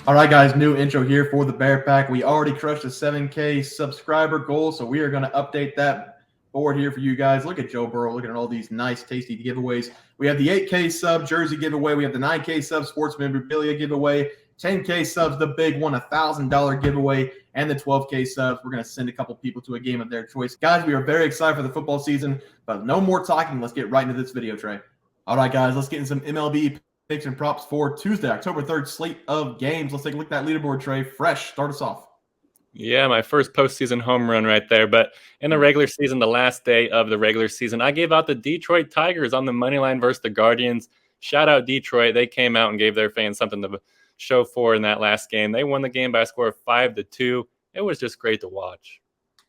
All right, guys, new intro here for the Bear Pack. We already crushed the 7K subscriber goal, so we are going to update that board here for you guys. Look at Joe Burrow, looking at all these nice, tasty giveaways. We have the 8K sub jersey giveaway. We have the 9K sub sports memorabilia giveaway, 10K subs, the big one, $1,000 giveaway, and the 12K subs. We're going to send a couple people to a game of their choice. Guys, we are very excited for the football season, but no more talking. Let's get right into this video, Trey. All right, guys, let's get in some MLB picks and props for Tuesday, October 3rd slate of games. Let's take a look at that leaderboard, Trey. Fresh, start us off. Yeah, my first postseason home run right there. But in the regular season, the last day of the regular season, I gave out the Detroit Tigers on the money line versus the Guardians. Shout out Detroit. They came out and gave their fans something to show for in that last game. They won the game by a score of 5-2. It was just great to watch.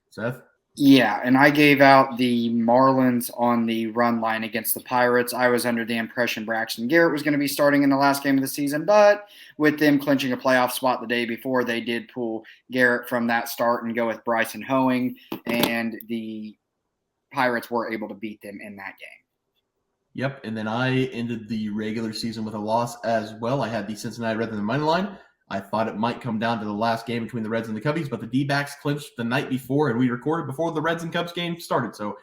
Seth? Yeah, and I gave out the Marlins on the run line against the Pirates. I was under the impression Braxton Garrett was going to be starting in the last game of the season, but with them clinching a playoff spot the day before, they did pull Garrett from that start and go with Bryson Hoeing, and the Pirates were able to beat them in that game. Yep, and then I ended the regular season with a loss as well. I had the Cincinnati Reds on the money line. I thought it might come down to the last game between the Reds and the Cubbies, but the D-backs clinched the night before, and we recorded before the Reds and Cubs game started. So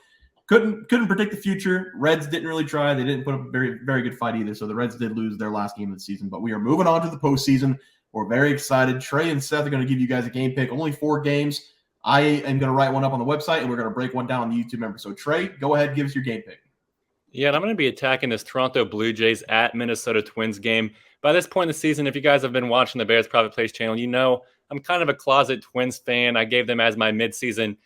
couldn't predict the future. Reds didn't really try. They didn't put up a very, very good fight either. So the Reds did lose their last game of the season. But we are moving on to the postseason. We're very excited. Trey and Seth are going to give you guys a game pick. Only 4 games. I am going to write one up on the website, and we're going to break one down on the YouTube member. So Trey, go ahead, give us your game pick. Yeah, and I'm going to be attacking this Toronto Blue Jays at Minnesota Twins game. By this point in the season, if you guys have been watching the Bears Private Plays channel, you know I'm kind of a closet Twins fan. I gave them as my midseason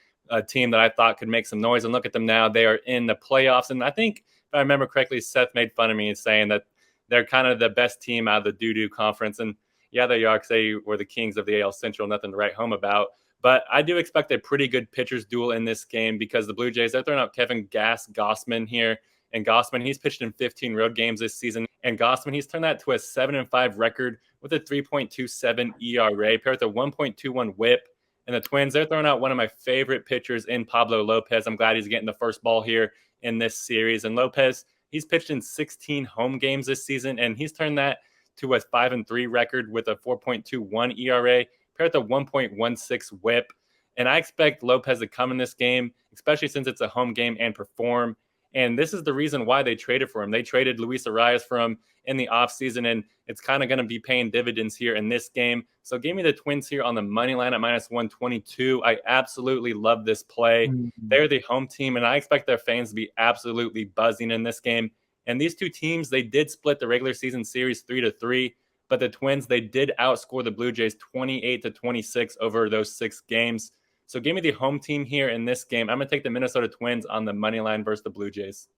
team that I thought could make some noise. And look at them now. They are in the playoffs. And I think, if I remember correctly, Seth made fun of me saying that they're kind of the best team out of the doo-doo conference. And yeah, they are, because they were the kings of the AL Central, nothing to write home about. But I do expect a pretty good pitcher's duel in this game because the Blue Jays, they're throwing out Kevin Gausman here. And Gausman, he's pitched in 15 road games this season. And Gausman, he's turned that to a 7-5 record with a 3.27 ERA, paired with a 1.21 whip. And the Twins, they're throwing out one of my favorite pitchers in Pablo Lopez. I'm glad he's getting the first ball here in this series. And Lopez, he's pitched in 16 home games this season, and he's turned that to a 5-3 record with a 4.21 ERA, paired with a 1.16 whip. And I expect Lopez to come in this game, especially since it's a home game, and perform. And this is the reason why they traded for him. They traded Luis Arraez for him in the offseason, and it's kind of going to be paying dividends here in this game. So give me the Twins here on the money line at -122. I absolutely love this play. They're the home team, and I expect their fans to be absolutely buzzing in this game. And these two teams, they did split the regular season series 3-3, but the Twins, they did outscore the Blue Jays 28-26 over those 6 games. So give me the home team here in this game. I'm going to take the Minnesota Twins on the money line versus the Blue Jays.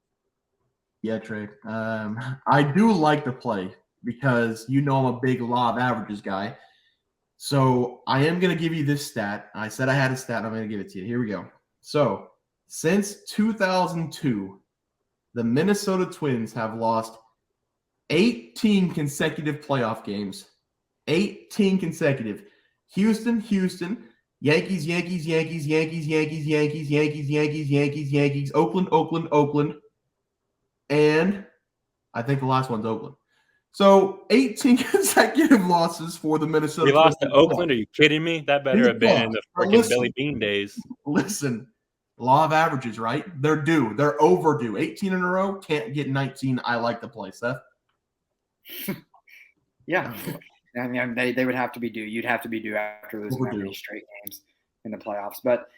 Yeah, Trey. I do like the play because you know I'm a big law of averages guy. So I am going to give you this stat. I said I had a stat, and I'm going to give it to you. Here we go. So since 2002, the Minnesota Twins have lost 18 consecutive playoff games. 18 consecutive. Houston, Yankees, Oakland, and I think the last one's Oakland. So 18 consecutive losses for the Minnesota We lost Twins. to Oakland? Are you kidding me? That better have been in the freaking Billy Bean days. Listen, law of averages, right? They're due. They're overdue. 18 in a row, can't get 19. I like the play, Seth. Yeah. I mean, they would have to be due. You'd have to be due after losing that many straight games in the playoffs. But,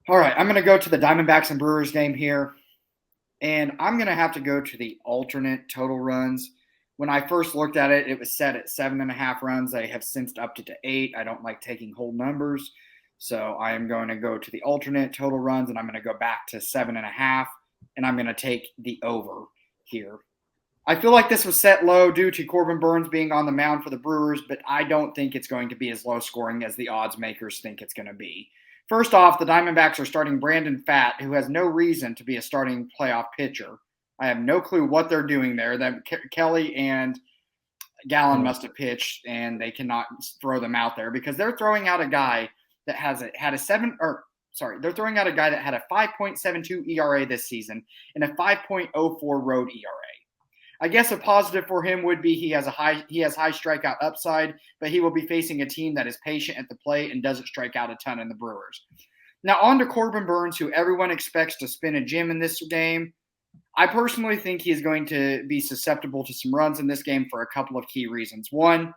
all right, I'm going to go to the Diamondbacks and Brewers game here. And I'm going to have to go to the alternate total runs. When I first looked at it, it was set at 7.5 runs. They have since upped it to 8. I don't like taking whole numbers. So I am going to go to the alternate total runs, and I'm going to go back to 7.5. And I'm going to take the over here. I feel like this was set low due to Corbin Burnes being on the mound for the Brewers, but I don't think it's going to be as low scoring as the odds makers think it's going to be. First off, the Diamondbacks are starting Brandon Pfaadt, who has no reason to be a starting playoff pitcher. I have no clue what they're doing there. That Kelly and Gallen must have pitched, and they cannot throw them out there because they're throwing out a guy that they're throwing out a guy that had a 5.72 ERA this season and a 5.04 road ERA. I guess a positive for him would be he has high strikeout upside, but he will be facing a team that is patient at the plate and doesn't strike out a ton in the Brewers. Now on to Corbin Burnes, who everyone expects to spin a gem in this game. I personally think he is going to be susceptible to some runs in this game for a couple of key reasons. One,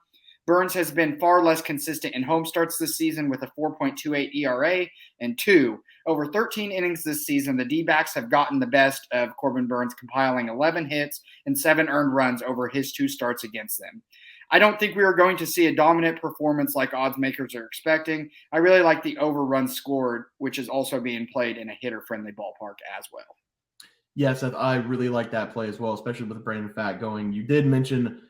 Burnes has been far less consistent in home starts this season with a 4.28 ERA. And two, over 13 innings this season, the D-backs have gotten the best of Corbin Burnes, compiling 11 hits and 7 earned runs over his 2 starts against them. I don't think we are going to see a dominant performance like odds makers are expecting. I really like the over runs scored, which is also being played in a hitter-friendly ballpark as well. Yeah, Seth, I really like that play as well, especially with Brandon Pfaadt going. You did mention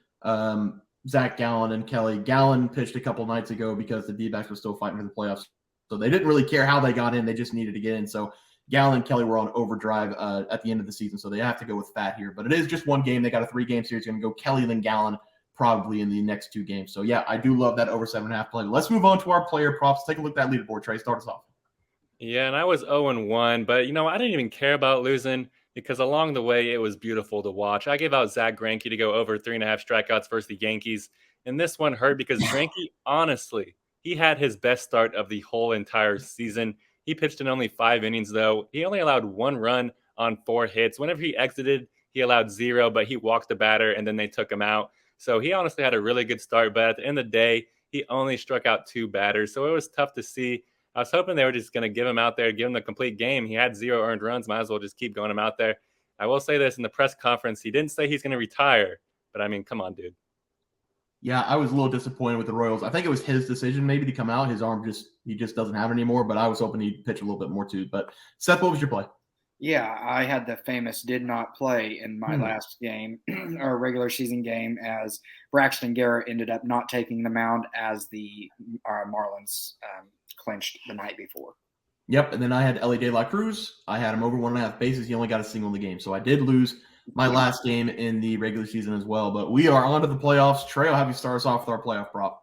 Zach Gallen and Kelly. Gallen pitched a couple nights ago because the D-backs were still fighting for the playoffs. So they didn't really care how they got in. They just needed to get in. So Gallen and Kelly were on overdrive at the end of the season. So they have to go with Pfaadt here. But it is just one game. They got a 3-game series. Going to go Kelly, then Gallen probably in the next 2 games. So, yeah, I do love that over 7.5 play. Let's move on to our player props. Take a look at that leaderboard. Trey, start us off. Yeah, and I was 0-1, but, I didn't even care about losing because along the way, it was beautiful to watch. I gave out Zach Greinke to go over 3.5 strikeouts versus the Yankees. And this one hurt because Greinke, honestly, he had his best start of the whole entire season. He pitched in only 5 innings, though. He only allowed 1 run on 4 hits. Whenever he exited, he allowed 0, but he walked the batter, and then they took him out. So he honestly had a really good start, but at the end of the day, he only struck out 2 batters. So it was tough to see. I was hoping they were just going to give him out there, give him the complete game. He had 0 earned runs. Might as well just keep going him out there. I will say this, in the press conference, he didn't say he's going to retire, but I mean, come on, dude. Yeah, I was a little disappointed with the Royals. I think it was his decision maybe to come out. His arm he just doesn't have it anymore, but I was hoping he'd pitch a little bit more too. But Seth, what was your play? Yeah, I had the famous did not play in my last game, or regular season game, as Braxton Garrett ended up not taking the mound as the Marlins clinched the night before. Yep, and then I had Ellie De La Cruz. I had him over 1.5 bases. He only got a single in the game. So I did lose my last game in the regular season as well. But we are on to the playoffs. Trey, I'll have you start us off with our playoff prop.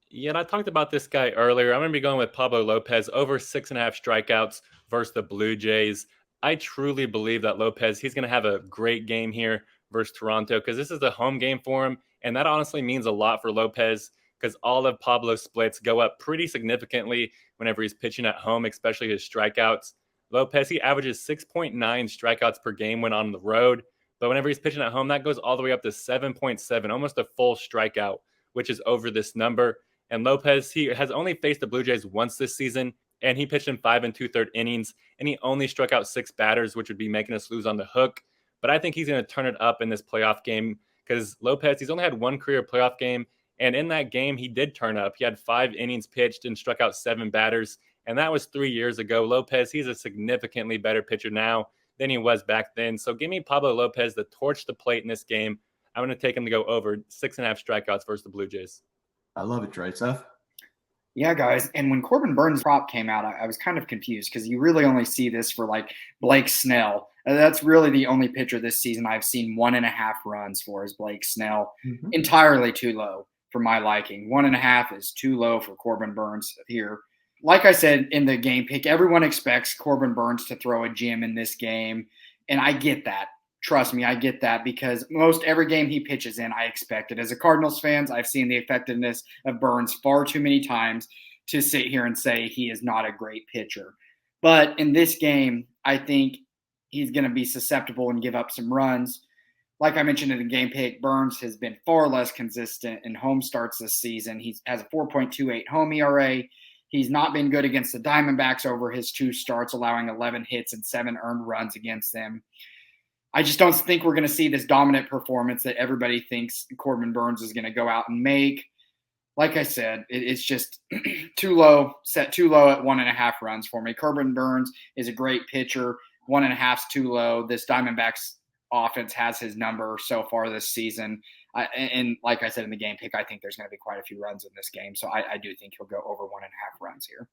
Yeah, and I talked about this guy earlier. I'm going to be going with Pablo Lopez, over 6.5 strikeouts versus the Blue Jays. I truly believe that Lopez, he's going to have a great game here versus Toronto because this is the home game for him. And that honestly means a lot for Lopez because all of Pablo's splits go up pretty significantly whenever he's pitching at home, especially his strikeouts. Lopez, he averages 6.9 strikeouts per game when on the road. But whenever he's pitching at home, that goes all the way up to 7.7, almost a full strikeout, which is over this number. And Lopez, he has only faced the Blue Jays once this season, and he pitched in 5 2/3 innings, and he only struck out 6 batters, which would be making us lose on the hook. But I think he's going to turn it up in this playoff game because Lopez, he's only had 1 career playoff game, and in that game, he did turn up. He had 5 innings pitched and struck out 7 batters, and that was 3 years ago. Lopez, he's a significantly better pitcher now than he was back then. So give me Pablo Lopez to torch the plate in this game. I'm going to take him to go over 6.5 strikeouts versus the Blue Jays. I love it, Trey. Seth? Yeah, guys. And when Corbin Burnes' prop came out, I was kind of confused because you really only see this for like Blake Snell. That's really the only pitcher this season I've seen 1.5 runs for is Blake Snell. Entirely too low for my liking. 1.5 is too low for Corbin Burnes here. Like I said in the game pick, everyone expects Corbin Burnes to throw a gem in this game. And I get that. Trust me, I get that because most every game he pitches in, I expect it. As a Cardinals fan, I've seen the effectiveness of Burnes far too many times to sit here and say he is not a great pitcher. But in this game, I think he's going to be susceptible and give up some runs. Like I mentioned in the game pick, Burnes has been far less consistent in home starts this season. He has a 4.28 home ERA. He's not been good against the Diamondbacks over his 2 starts, allowing 11 hits and 7 earned runs against them. I just don't think we're going to see this dominant performance that everybody thinks Corbin Burnes is going to go out and make. Like I said, it's just too low, set too low at 1.5 runs for me. Corbin Burnes is a great pitcher. 1.5 is too low. This Diamondbacks offense has his number so far this season. And like I said in the game pick, I think there's going to be quite a few runs in this game. So I do think he'll go over 1.5 runs here.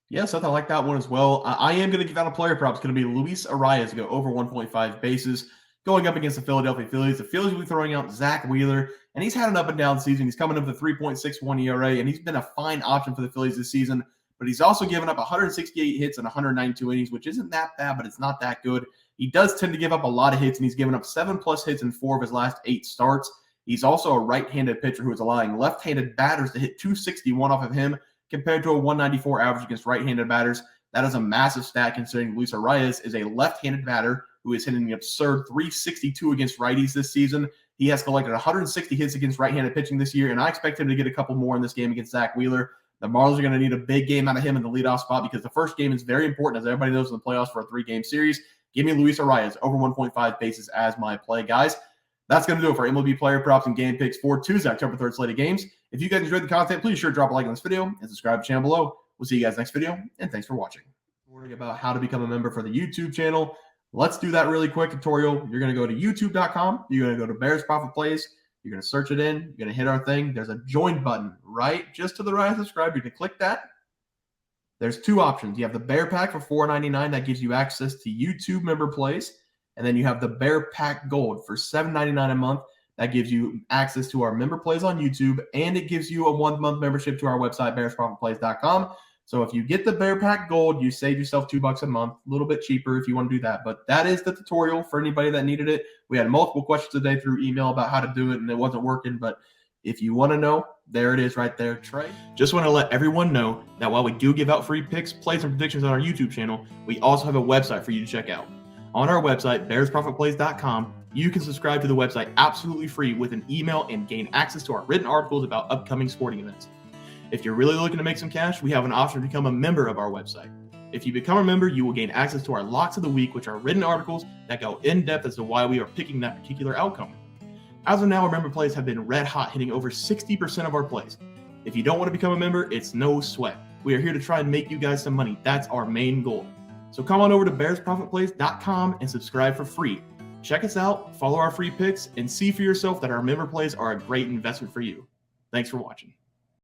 Yeah, Seth, I like that one as well. I am going to give out a player prop. It's going to be Luis Arraez to go over 1.5 bases going up against the Philadelphia Phillies. The Phillies will be throwing out Zach Wheeler, and he's had an up-and-down season. He's coming up with a 3.61 ERA, and he's been a fine option for the Phillies this season. But he's also given up 168 hits and 192 innings, which isn't that bad, but it's not that good. He does tend to give up a lot of hits, and he's given up 7+ hits in 4 of his last 8 starts. He's also a right-handed pitcher who is allowing left-handed batters to hit 261 off of him compared to a 194 average against right-handed batters. That is a massive stat considering Luis Arraez is a left-handed batter who is hitting an absurd 362 against righties this season. He has collected 160 hits against right-handed pitching this year, and I expect him to get a couple more in this game against Zach Wheeler. The Marlins are going to need a big game out of him in the leadoff spot because the first game is very important, as everybody knows, in the playoffs for a 3-game series. Give me Luis Arraez over 1.5 bases as my play, guys. That's going to do it for MLB player props and game picks for Tuesday, October 3rd slate of games. If you guys enjoyed the content, please sure to drop a like on this video and subscribe to the channel below. We'll see you guys next video, and thanks for watching. Wondering about how to become a member for the YouTube channel? Let's do that really quick tutorial. You're going to go to youtube.com. You're going to go to Bears Profit Plays. You're going to search it in. You're going to hit our thing. There's a join button right just to the right of subscribe. You're going to click that. There's 2 options. You have the Bear Pack for $4.99. That gives you access to YouTube member plays. And then you have the Bear Pack Gold for $7.99 a month. That gives you access to our member plays on YouTube. And it gives you a 1-month membership to our website, bearsprofitplays.com. So if you get the Bear Pack Gold, you save yourself $2 a month, a little bit cheaper if you want to do that. But that is the tutorial for anybody that needed it. We had multiple questions today through email about how to do it, and it wasn't working. But if you want to know, there it is right there, Trey. Just want to let everyone know that while we do give out free picks, plays, and predictions on our YouTube channel, we also have a website for you to check out. On our website, bearsprofitplays.com, you can subscribe to the website absolutely free with an email and gain access to our written articles about upcoming sporting events. If you're really looking to make some cash, we have an option to become a member of our website. If you become a member, you will gain access to our Locks of the Week, which are written articles that go in depth as to why we are picking that particular outcome. As of now, our member plays have been red hot, hitting over 60% of our plays. If you don't want to become a member, it's no sweat. We are here to try and make you guys some money. That's our main goal. So come on over to bearsprofitplays.com and subscribe for free. Check us out, follow our free picks, and see for yourself that our member plays are a great investment for you. Thanks for watching.